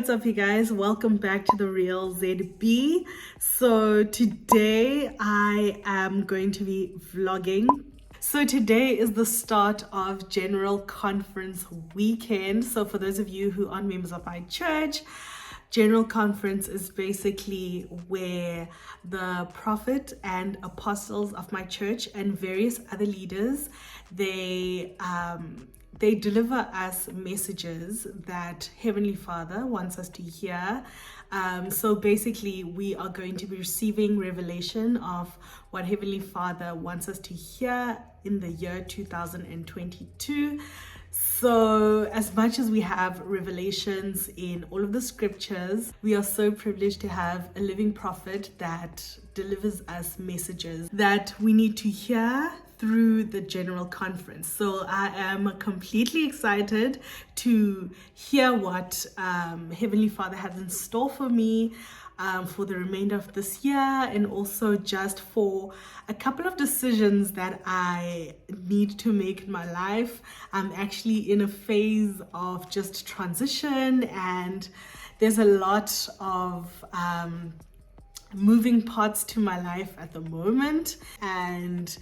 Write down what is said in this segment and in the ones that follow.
what's up, you guys? Welcome back to the Real ZB. So today I am going to be vlogging. So today is the start of General Conference weekend. So for those of you who aren't members of my church, General Conference is basically where the prophet and apostles of my church and various other leaders, they deliver us messages that Heavenly Father wants us to hear. So basically, we are going to be receiving revelation of what Heavenly Father wants us to hear in the year 2022. So as much as we have revelations in all of the scriptures, we are so privileged to have a living prophet that delivers us messages that we need to hear through the General Conference. So I am completely excited to hear what Heavenly Father has in store for me for the remainder of this year, and also just for a couple of decisions that I need to make in my life. I'm actually in a phase of just transition, and there's a lot of moving parts to my life at the moment. And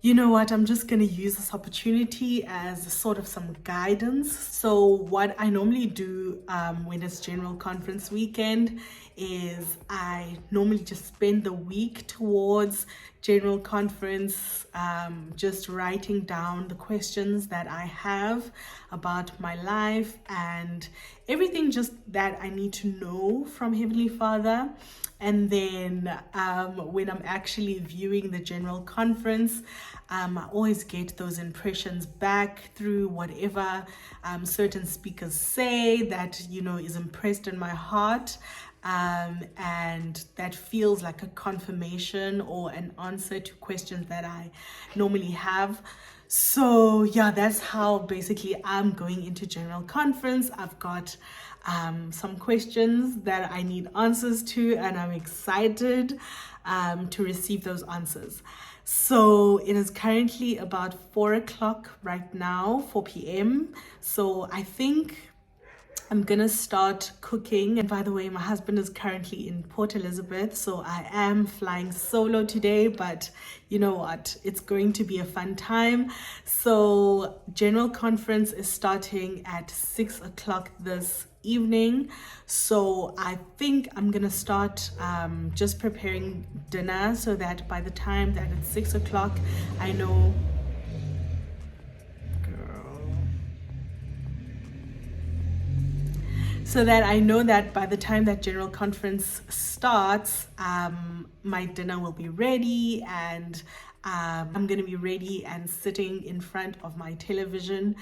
you know what, I'm just going to use this opportunity as sort of some guidance. So what I normally do when it's General Conference weekend is I normally just spend the week towards General Conference, just writing down the questions that I have about my life and everything just that I need to know from Heavenly Father. And then when I'm actually viewing the General Conference, I always get those impressions back through whatever certain speakers say that, you know, is impressed in my heart. And that feels like a confirmation or an answer to questions that I normally have. So yeah, that's how basically I'm going into General Conference. I've got some questions that I need answers to, and I'm excited to receive those answers. So it is currently about 4 o'clock right now, 4 p.m. So I think I'm gonna start cooking. And by the way, my husband is currently in Port Elizabeth, so I am flying solo today, but you know what, it's going to be a fun time. So General Conference is starting at 6 o'clock this evening, so I think I'm gonna start just preparing dinner so that by the time that it's 6 o'clock, I know that by the time that General Conference starts, my dinner will be ready, and I'm going to be ready and sitting in front of my television,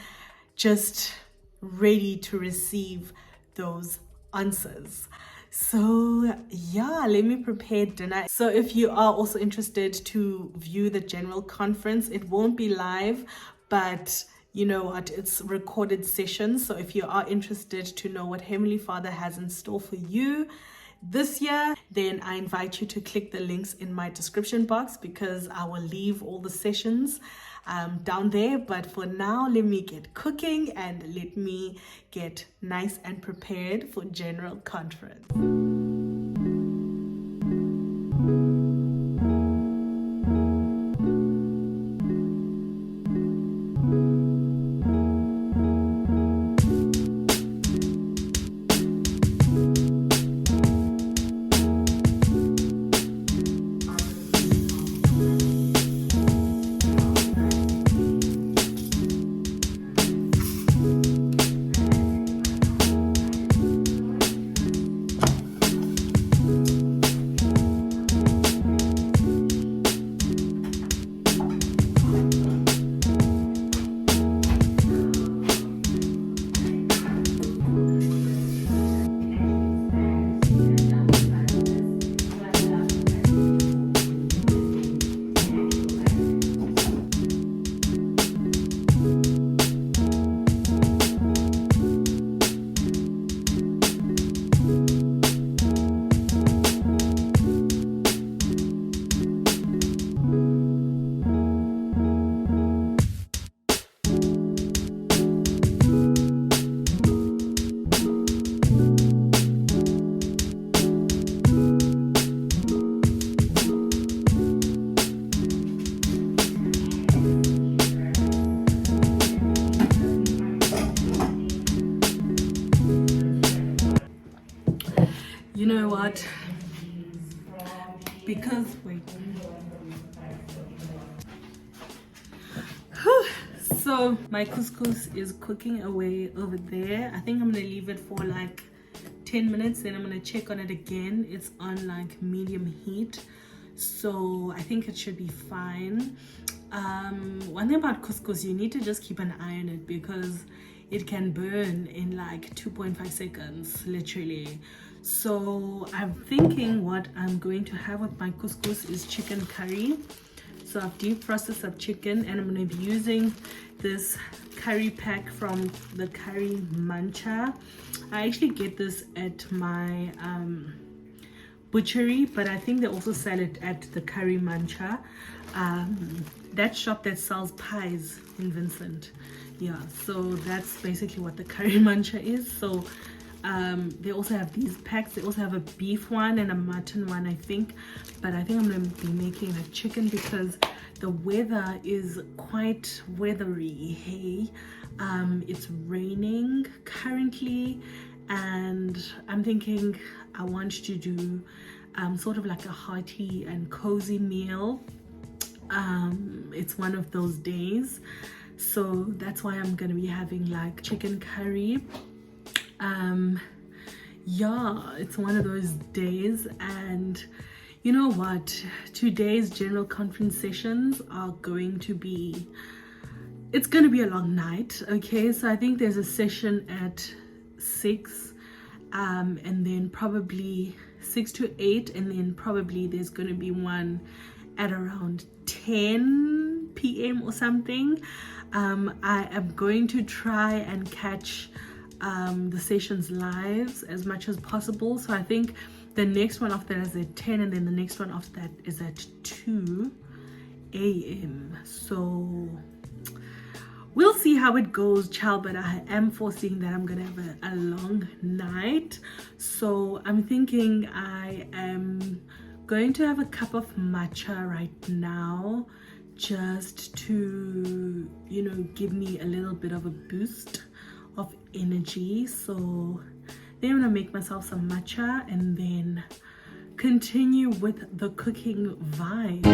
just ready to receive those answers. So yeah, let me prepare dinner. So if you are also interested to view the General Conference, it won't be live, but you know what, it's recorded sessions. So if you are interested to know what Heavenly Father has in store for you this year, then I invite you to click the links in my description box, because I will leave all the sessions down there. But for now, let me get cooking and let me get nice and prepared for General Conference. know what? Because, wait. So my couscous is cooking away over there. I think I'm gonna leave it for like 10 minutes, then I'm gonna check on it again. It's on like medium heat, so I think it should be fine. One thing about couscous, you need to just keep an eye on it because it can burn in like 2.5 seconds, literally. So I'm thinking what I'm going to have with my couscous is chicken curry. So I've defrosted some chicken, and I'm going to be using this curry pack from the Curry Mancha. I actually get this at my butchery, but I think they also sell it at the Curry Mancha, that shop that sells pies in Vincent. Yeah, so that's basically what the Curry Mancha is. So they also have these packs. They also have a beef one and a mutton one, I think, but I think I'm going to be making a chicken because the weather is quite weathery. Hey, it's raining currently, and I'm thinking I want to do sort of like a hearty and cozy meal. It's one of those days, so that's why I'm gonna be having like chicken curry. Yeah, it's one of those days, and you know what, today's general conference sessions are going to be, it's going to be a long night. Okay, so I think there's a session at 6, and then probably 6 to 8, and then probably there's going to be one at around 10 p.m. or something. I am going to try and catch the sessions live as much as possible. So I think the next one after that is at 10, and then the next one after that is at 2 a.m. So we'll see how it goes, child, but I am foreseeing that I'm gonna have a long night. So I'm thinking I am going to have a cup of matcha right now, just to, you know, give me a little bit of a boost of energy. So then I'm gonna make myself some matcha and then continue with the cooking vibe.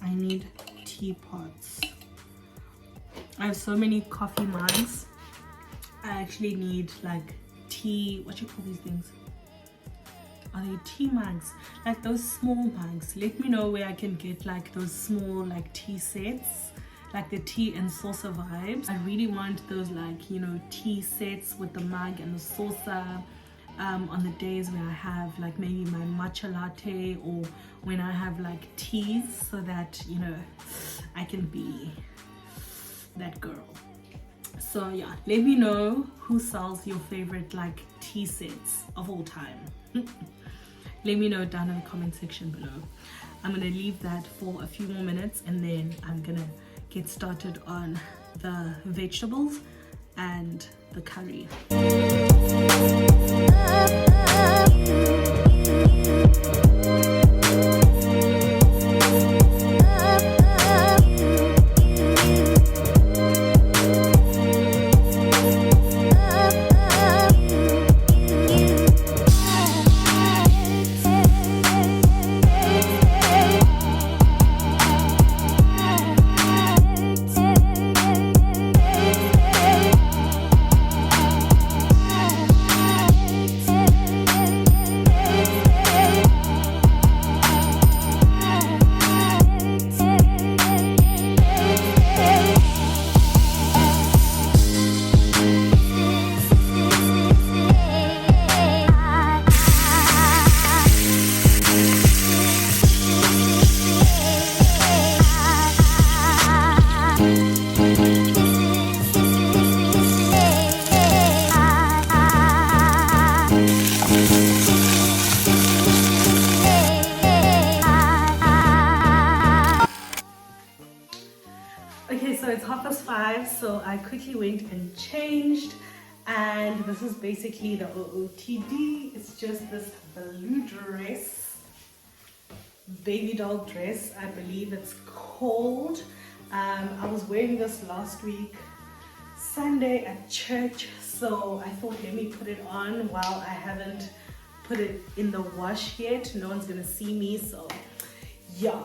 I need teapots. I have so many coffee mugs. I actually need like tea, what you call these things? Are they tea mugs? Like those small mugs. Let me know where I can get like those small like tea sets, like the tea and saucer vibes. I really want those, like, you know, tea sets with the mug and the saucer. On the days when I have like maybe my matcha latte, or when I have like teas, so that, you know, I can be that girl. So yeah, let me know who sells your favorite like tea sets of all time. Let me know down in the comment section below. I'm gonna leave that for a few more minutes, and then I'm gonna get started on the vegetables and the curry. so it's 5:30, so I quickly went and changed, and this is basically the OOTD. It's just this blue dress, baby doll dress, I believe it's called. I was wearing this last week Sunday at church, so I thought let me put it on while I haven't put it in the wash yet. No one's gonna see me, so yeah.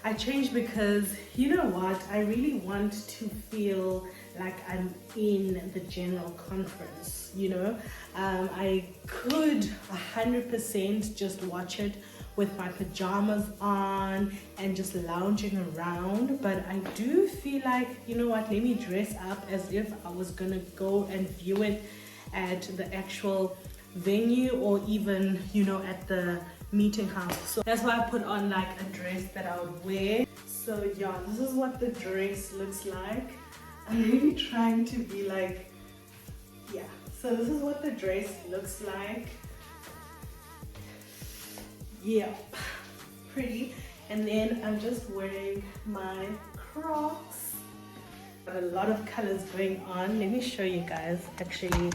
I changed because, you know what, I really want to feel like I'm in the general conference, you know. I could 100% just watch it with my pajamas on and just lounging around, but I do feel like, you know what, let me dress up as if I was gonna go and view it at the actual venue, or even, you know, at the meeting house. So that's why I put on like a dress that I would wear. So yeah, this is what the dress looks like. I'm really trying to be like, yeah, so this is what the dress looks like. Yeah, pretty. And then I'm just wearing my Crocs. Got a lot of colors going on. Let me show you guys. Actually,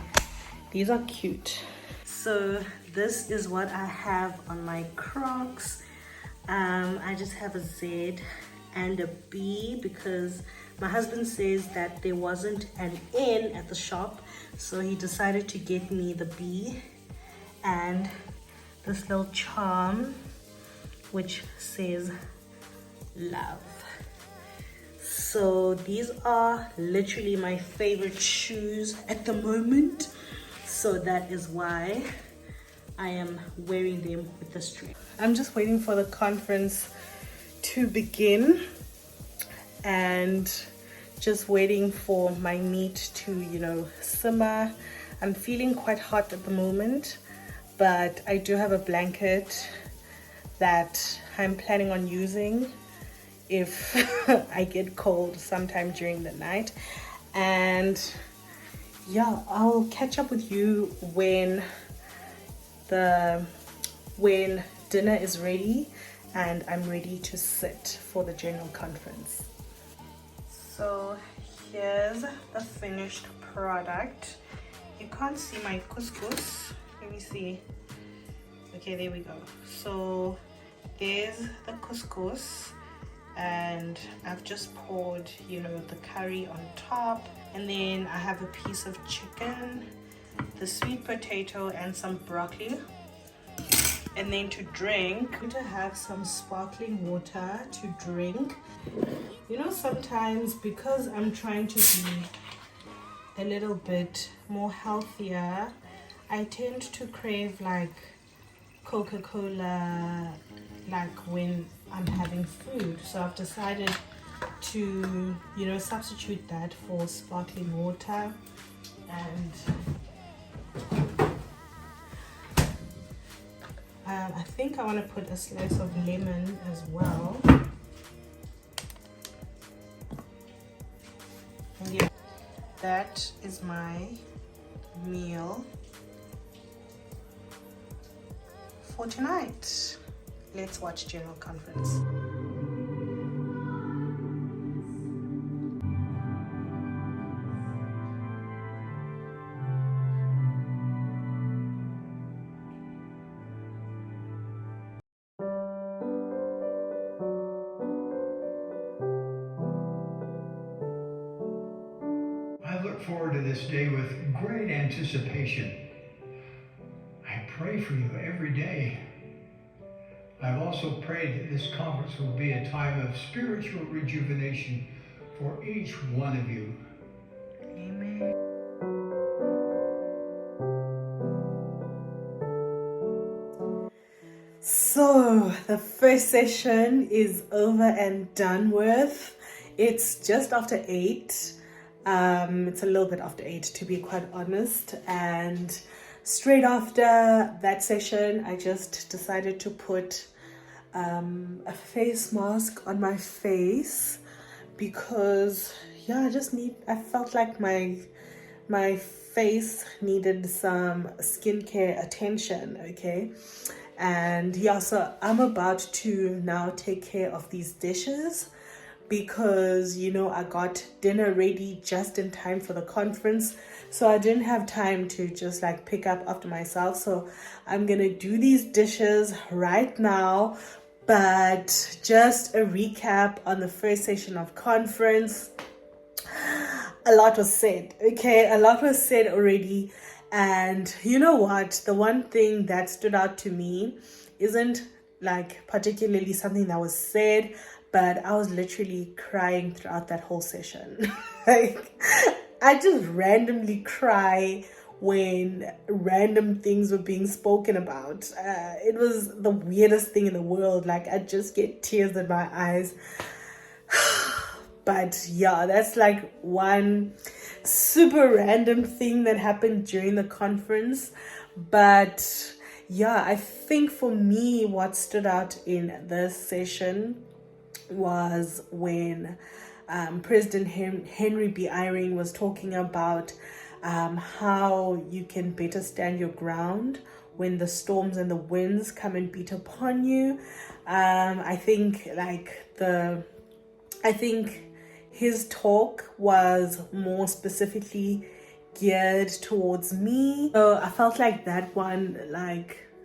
these are cute. So this is what I have on my Crocs. I just have a Z and a B because my husband says that there wasn't an N at the shop, so he decided to get me the B and this little charm which says love. So these are literally my favorite shoes at the moment, so that is why I am wearing them with this dress. I'm just waiting for the conference to begin and just waiting for my meat to, you know, simmer. I'm feeling quite hot at the moment, but I do have a blanket that I'm planning on using if I get cold sometime during the night. And yeah, I'll catch up with you when dinner is ready and I'm ready to sit for the general conference. So here's the finished product. You can't see my couscous. Let me see. Okay, there we go. So there's the couscous, and I've just poured, you know, the curry on top, and then I have a piece of chicken, the sweet potato, and some broccoli. And then to drink, I'm going to have some sparkling water to drink. You know, sometimes because I'm trying to be a little bit more healthier, I tend to crave like Coca-Cola like when I'm having food. So I've decided to, you know, substitute that for sparkling water. And I think I want to put a slice of lemon as well. And yeah, that is my meal for tonight. Let's watch General Conference. I look forward to this day with great anticipation. I pray for you every day. I've also prayed that this conference will be a time of spiritual rejuvenation for each one of you. Amen. So the first session is over and done with. It's just after 8. It's a little bit after 8 to be quite honest, and straight after that session I just decided to put a face mask on my face because yeah, I felt like my face needed some skincare attention. Okay, and yeah, so I'm about to now take care of these dishes, because, I got dinner ready just in time for the conference. So I didn't have time to just like pick up after myself. So I'm going to do these dishes right now. But just a recap on the first session of conference. A lot was said, okay? A lot was said already. And you know what? The one thing that stood out to me isn't like particularly something that was said, but I was literally crying throughout that whole session. Like, I just randomly cry when random things were being spoken about. It was the weirdest thing in the world. Like, I just get tears in my eyes. But yeah, that's like one super random thing that happened during the conference. But yeah, I think for me, what stood out in this session was when President Henry B. Eyring was talking about how you can better stand your ground when the storms and the winds come and beat upon you. I think his talk was more specifically geared towards me. So I felt like that one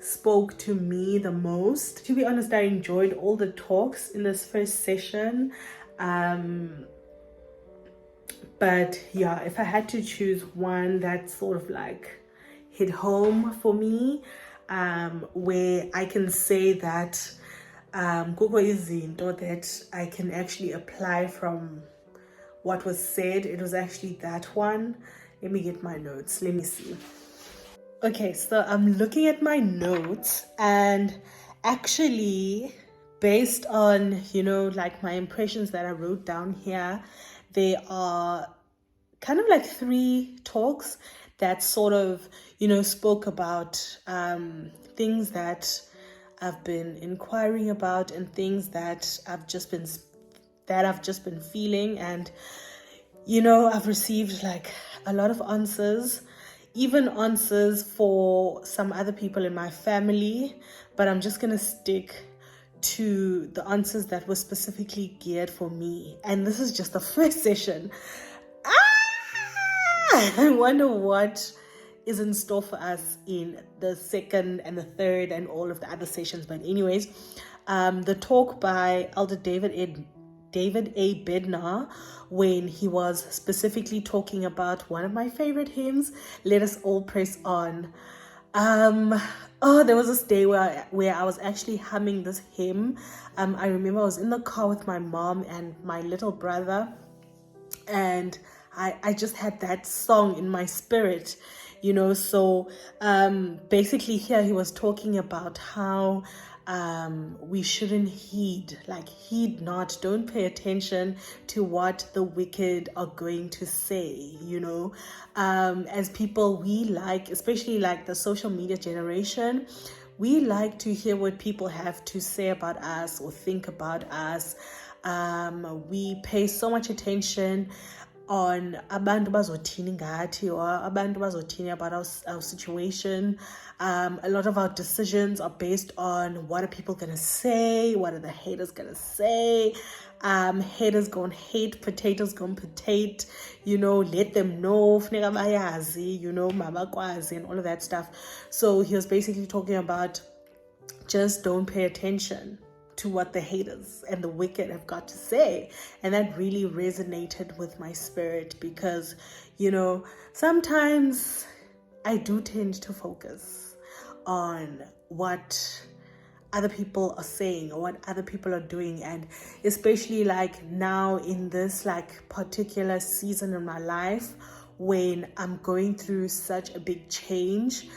spoke to me the most. To be honest, I enjoyed all the talks in this first session. But yeah, if I had to choose one that sort of hit home for me, where I can say that kukho izinto that I can actually apply from what was said, it was actually that one. Let me get my notes. Let me see. Okay, so I'm looking at my notes, and actually, based on, my impressions that I wrote down here, there are kind of like 3 talks that sort of, spoke about things that I've been inquiring about and things that I've just been feeling. And I've received like a lot of answers, even answers for some other people in my family, but I'm just gonna stick to the answers that were specifically geared for me. And this is just the first session. I wonder what is in store for us in the second and the third and all of the other sessions. But anyways, the talk by Elder David A. Bednar, when he was specifically talking about one of my favorite hymns, Let Us All Press On. There was this day where I was actually humming this hymn. I remember I was in the car with my mom and my little brother, and I just had that song in my spirit, so basically here he was talking about how we shouldn't heed not, don't pay attention to what the wicked are going to say. As people, we especially the social media generation, we like to hear what people have to say about us or think about us. We pay so much attention on abantu bazothini ngathi, or abantu bazothini about our situation. A lot of our decisions are based on what are people gonna say, what are the haters gonna say. Haters gonna hate, potatoes gonna potate, let them know, funeka bayazi, mabakwazi, and all of that stuff. So he was basically talking about just don't pay attention to what the haters and the wicked have got to say. And that really resonated with my spirit because, sometimes I do tend to focus on what other people are saying or what other people are doing. And especially now in this particular season in my life when I'm going through such a big change,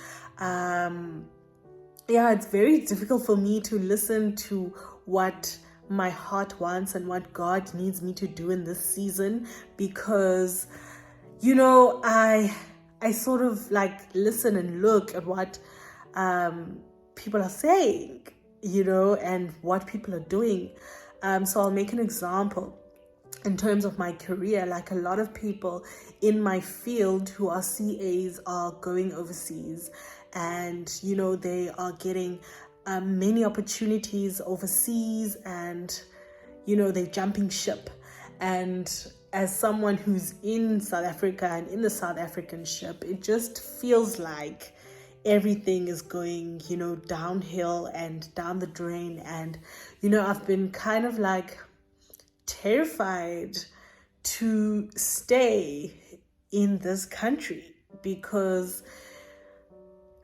it's very difficult for me to listen to what my heart wants and what God needs me to do in this season, because, I sort of listen and look at what people are saying, and what people are doing. So I'll make an example. In terms of my career, a lot of people in my field who are CAs are going overseas, and they are getting many opportunities overseas, and they're jumping ship. And as someone who's in South Africa and in the South African ship, it just feels like everything is going, downhill and down the drain. And, I've been kind of like terrified to stay in this country because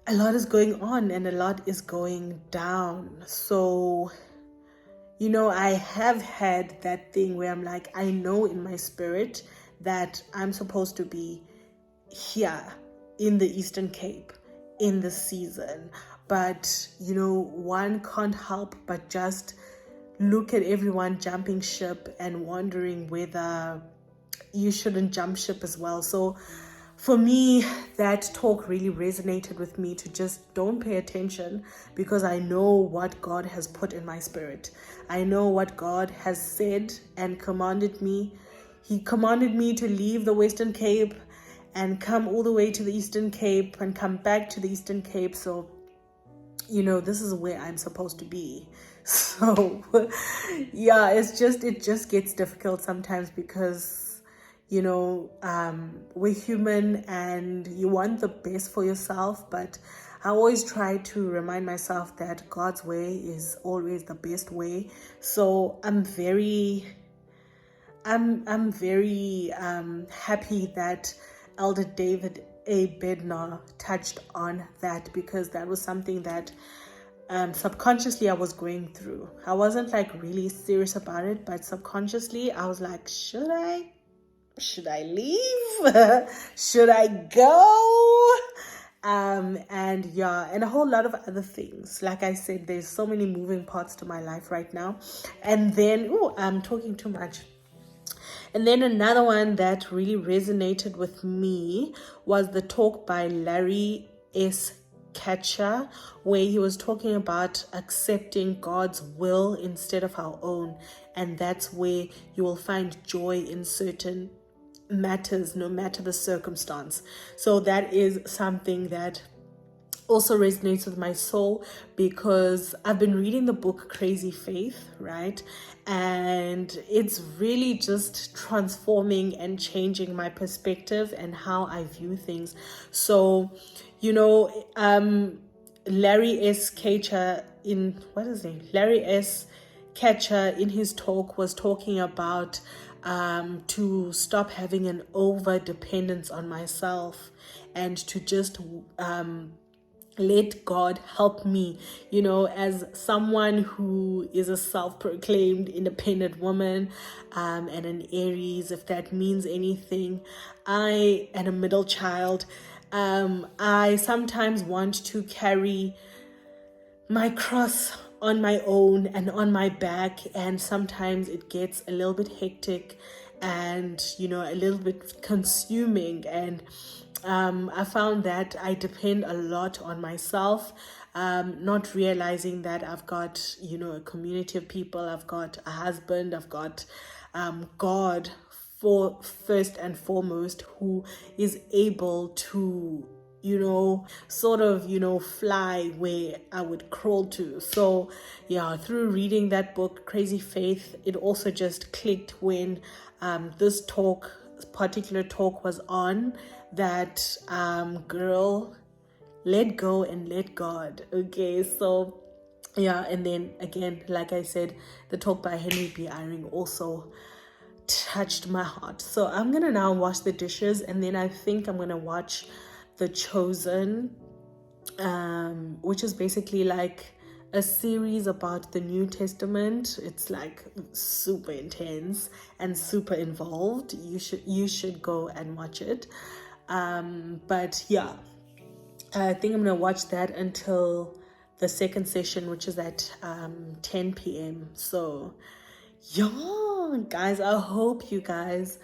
a lot is going on and a lot is going down. So, I have had that thing where I'm like, I know in my spirit that I'm supposed to be here in the Eastern Cape in the season. But, one can't help but just look at everyone jumping ship and wondering whether you shouldn't jump ship as well. So for me, that talk really resonated with me to just don't pay attention, because I know what God has put in my spirit. I know what God has said and commanded me. He commanded me to leave the Western Cape and come all the way to the Eastern Cape and come back to the Eastern Cape. So, this is where I'm supposed to be. So, yeah, it just gets difficult sometimes because we're human and you want the best for yourself, but I always try to remind myself that God's way is always the best way. So I'm very happy that Elder David A. Bednar touched on that, because that was something that subconsciously I was going through. I wasn't like really serious about it, but subconsciously I was like, should I leave? Should I go? And a whole lot of other things. Like I said, there's so many moving parts to my life right now. And then, I'm talking too much. And then another one that really resonated with me was the talk by Larry S. Catcher, where he was talking about accepting God's will instead of our own. And that's where you will find joy in certain matters, no matter the circumstance. So that is something that also resonates with my soul, because I've been reading the book Crazy Faith, right? And it's really just transforming and changing my perspective and how I view things. So, Larry S. Catcher Larry S. Catcher in his talk was talking about to stop having an over dependence on myself and to just let God help me, as someone who is a self-proclaimed independent woman and an Aries, if that means anything. I am a middle child. I sometimes want to carry my cross on my own and on my back, and sometimes it gets a little bit hectic and a little bit consuming, and I found that I depend a lot on myself, not realizing that I've got a community of people, I've got a husband, I've got God for first and foremost, who is able to fly where I would crawl to. So through reading that book, Crazy Faith, it also just clicked when this particular talk was on, that girl, let go and let God. Okay, so and then again, like I said, the talk by Henry B. Eyring also touched my heart. So I'm gonna now wash the dishes, and then I think I'm gonna watch The Chosen, which is basically like a series about the New Testament. It's like super intense and super involved. You should go and watch it. But yeah, I think I'm gonna watch that until the second session, which is at 10 p.m. So yeah, guys, I hope you guys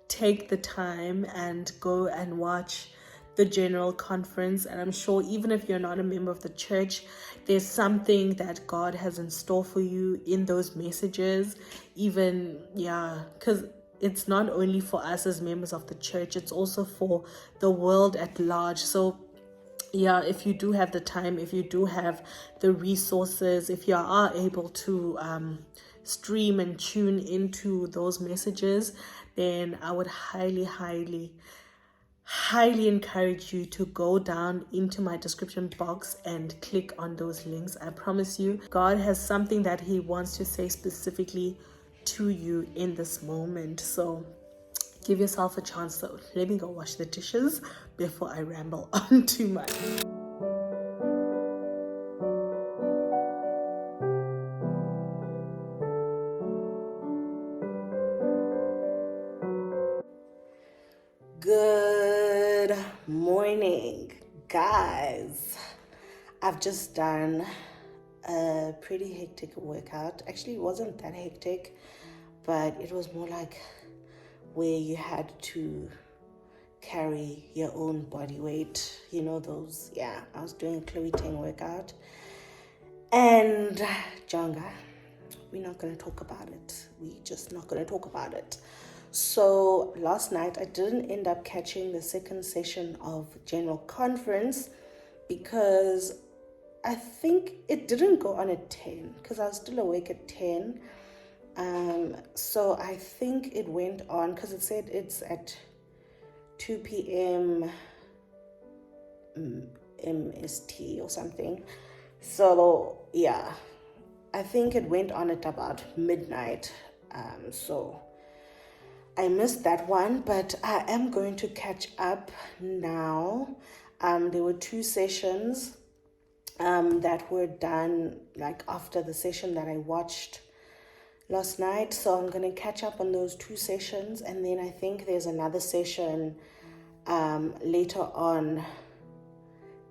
take the time and go and watch the general conference. And I'm sure even if you're not a member of the church, there's something that God has in store for you in those messages. Even because it's not only for us as members of the church, it's also for the world at large. So if you do have the time, if you do have the resources, if you are able to stream and tune into those messages, then I would highly encourage you to go down into my description box and click on those links. I promise you, God has something that He wants to say specifically to you in this moment. So give yourself a chance. So let me go wash the dishes before I ramble on too much. Good morning, guys. I've just done a pretty hectic workout. Actually, it wasn't that hectic, but it was more like where you had to carry your own body weight. You know those? Yeah, I was doing a Chloe Ting workout. And Jonga, we're not going to talk about it. We're just not going to talk about it. So last night I didn't end up catching the second session of General Conference because I think it didn't go on at 10 because I was still awake at 10. So I think it went on because it said it's at 2 p.m. MST or something. So yeah, I think it went on at about midnight. So I missed that one, but I am going to catch up now. There were 2 sessions that were done like after the session that I watched last night. So I'm going to catch up on those 2 sessions. And then I think there's another session later on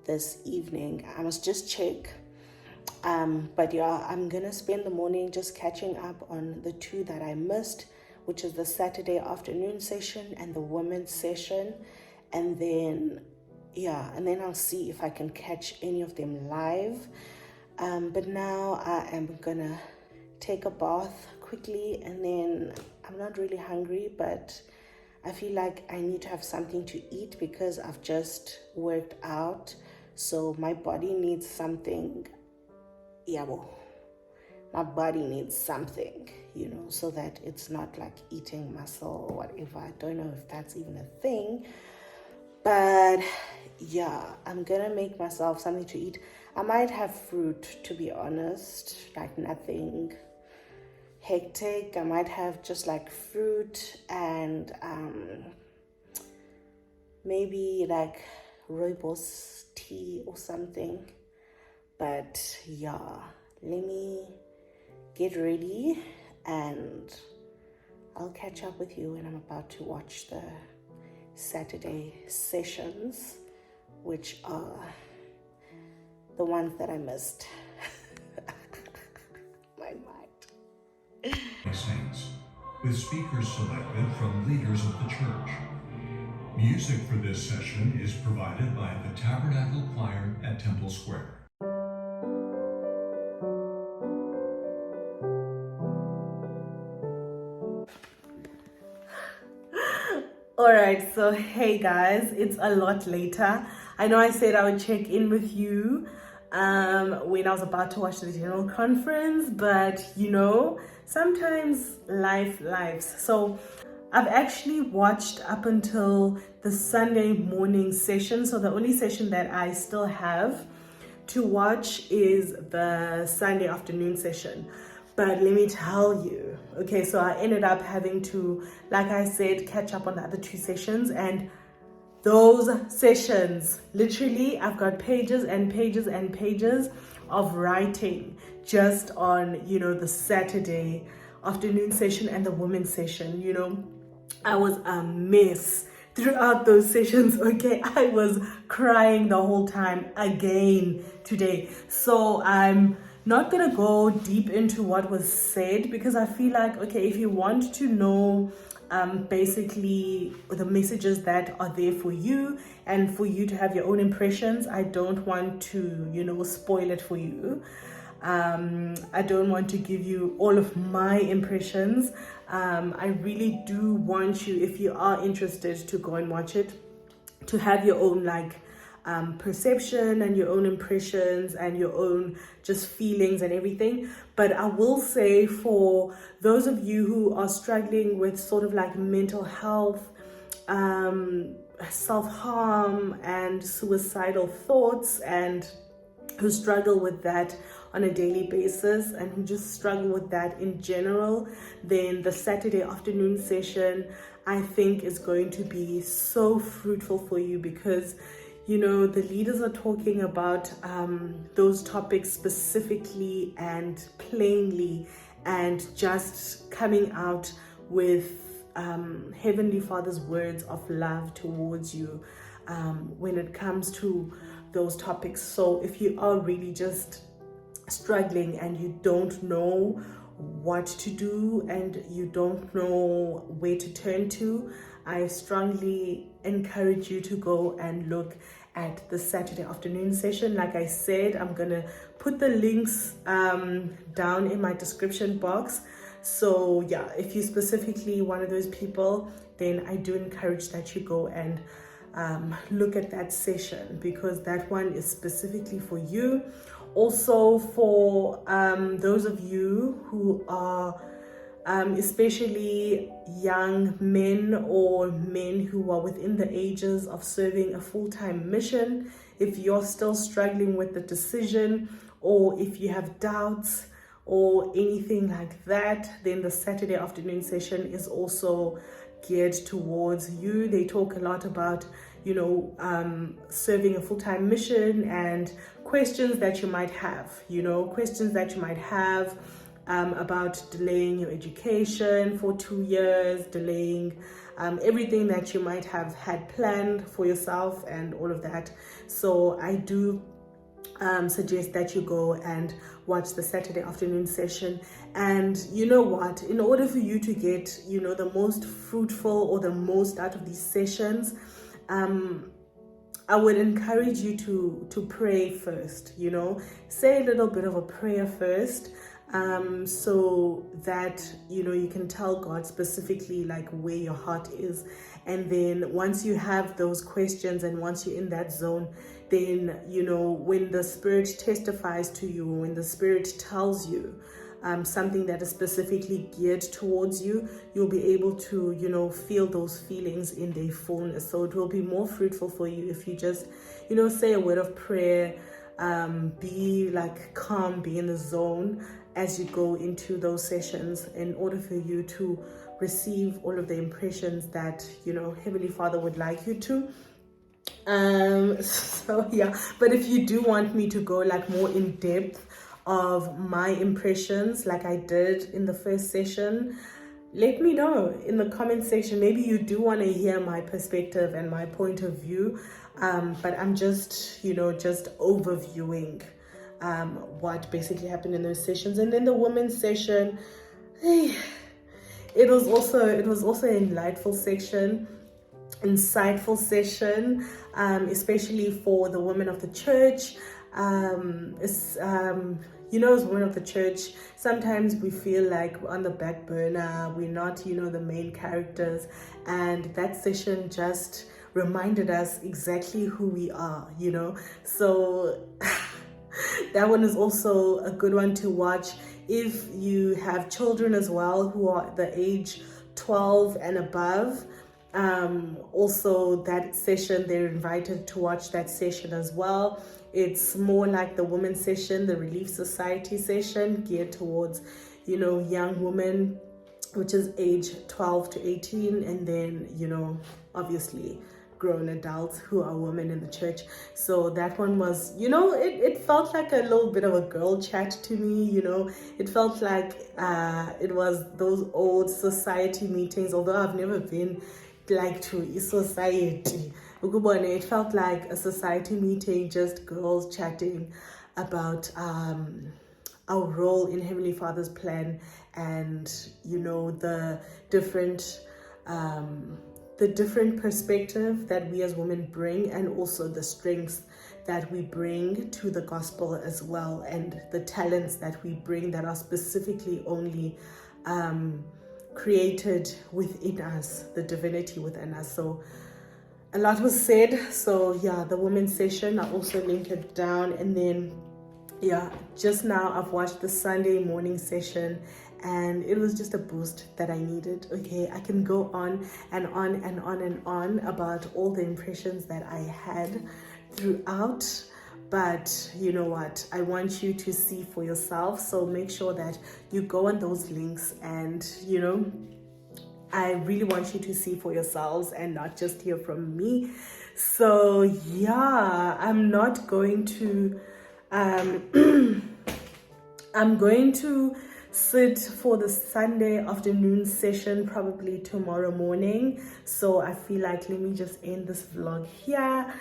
this evening. I must just check. But yeah, I'm going to spend the morning just catching up on the 2 that I missed, which is the Saturday afternoon session and the women's session. And then, yeah, and then I'll see if I can catch any of them live. But now I am gonna take a bath quickly, and then I'm not really hungry, but I feel like I need to have something to eat because I've just worked out. So my body needs something. Yeah, well, my body needs something, you know, so that it's not like eating muscle or whatever. I don't know if that's even a thing, but yeah, I'm gonna make myself something to eat. I might have fruit, to be honest, like nothing hectic. I might have just like fruit and maybe like rooibos tea or something. But yeah, let me get ready and I'll catch up with you when I'm about to watch the Saturday sessions, which are the ones that I missed. My mind. Saints, with speakers selected from leaders of the church. Music for this session is provided by the Tabernacle Choir at Temple Square. Alright, so hey guys, it's a lot later. I know I said I would check in with you when I was about to watch the general conference, but you know, sometimes lives. So I've actually watched up until the Sunday morning session. So the only session that I still have to watch is the Sunday afternoon session. But let me tell you, okay, so I ended up having to, like I said, catch up on the other 2 sessions. And those sessions, literally, I've got pages and pages and pages of writing just on, you know, the Saturday afternoon session and the women's session. You know, I was a mess throughout those sessions, okay? I was crying the whole time again today. So I'm not gonna go deep into what was said because I feel like, okay, if you want to know basically the messages that are there for you and for you to have your own impressions, I don't want to, you know, spoil it for you. I don't want to give you all of my impressions. I really do want you, if you are interested, to go and watch it, to have your own like perception and your own impressions and your own just feelings and everything. But I will say, for those of you who are struggling with sort of like mental health, self-harm and suicidal thoughts, and who struggle with that on a daily basis, and who just struggle with that in general, then the Saturday afternoon session, I think, is going to be so fruitful for you, because the leaders are talking about those topics specifically and plainly, and just coming out with Heavenly Father's words of love towards you when it comes to those topics. So if you are really just struggling and you don't know what to do and you don't know where to turn to, I strongly encourage you to go and look at the Saturday afternoon session. Like I said, I'm gonna put the links down in my description box. So yeah, if you're specifically one of those people, then I do encourage that you go and look at that session, because that one is specifically for you. Also, for those of you who are especially young men or men who are within the ages of serving a full-time mission, if you're still struggling with the decision, or if you have doubts or anything like that, then the Saturday afternoon session is also geared towards you. They talk a lot about serving a full-time mission, and questions that you might have about delaying your education for 2 years, delaying everything that you might have had planned for yourself and all of that. So I do suggest that you go and watch the Saturday afternoon session. And you know what, in order for you to get the most fruitful or the most out of these sessions, I would encourage you to pray first. Say a little bit of a prayer first, so that you can tell God specifically like where your heart is. And then once you have those questions and once you're in that zone, then when the Spirit testifies to you, when the Spirit tells you something that is specifically geared towards you, you'll be able to feel those feelings in their fullness. So it will be more fruitful for you if you just say a word of prayer, be like calm, be in the zone as you go into those sessions, in order for you to receive all of the impressions that Heavenly Father would like you to. So yeah, but if you do want me to go like more in depth of my impressions like I did in the first session, let me know in the comment section. Maybe you do want to hear my perspective and my point of view, but I'm just just overviewing what basically happened in those sessions. And then the women's session, it was also an insightful session, especially for the women of the church. As women of the church, sometimes we feel like we're on the back burner, we're not the main characters, and that session just reminded us exactly who we are. So that one is also a good one to watch if you have children as well who are the age 12 and above. Also that session, they're invited to watch that session as well. It's more like the women's session, the Relief Society session, geared towards young women, which is age 12 to 18, and then obviously grown adults who are women in the church. So that one was it felt like a little bit of a girl chat to me. It felt like it was those old society meetings, although I've never been like to a society. It felt like a society meeting, just girls chatting about our role in Heavenly Father's plan, and the different perspective that we as women bring, and also the strengths that we bring to the gospel as well, and the talents that we bring that are specifically only created within us, the divinity within us. So a lot was said. So yeah, the women's session, I also link it down. And then yeah, just now I've watched the Sunday morning session and it was just a boost that I needed. Okay, I can go on and on and on and on about all the impressions that I had throughout, but you know what, I want you to see for yourself. So make sure that you go on those links, and you know, I really want you to see for yourselves and not just hear from me. So yeah, I'm not going to I'm going to sit for the Sunday afternoon session probably tomorrow morning. So I feel like let me just end this vlog here.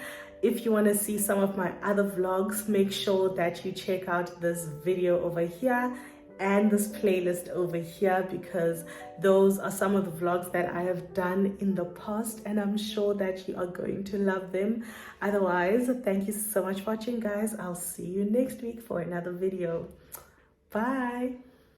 If you want to see some of my other vlogs, make sure that you check out this video over here and this playlist over here, because those are some of the vlogs that I have done in the past and I'm sure that you are going to love them. Otherwise, thank you so much for watching, guys. I'll see you next week for another video. Bye.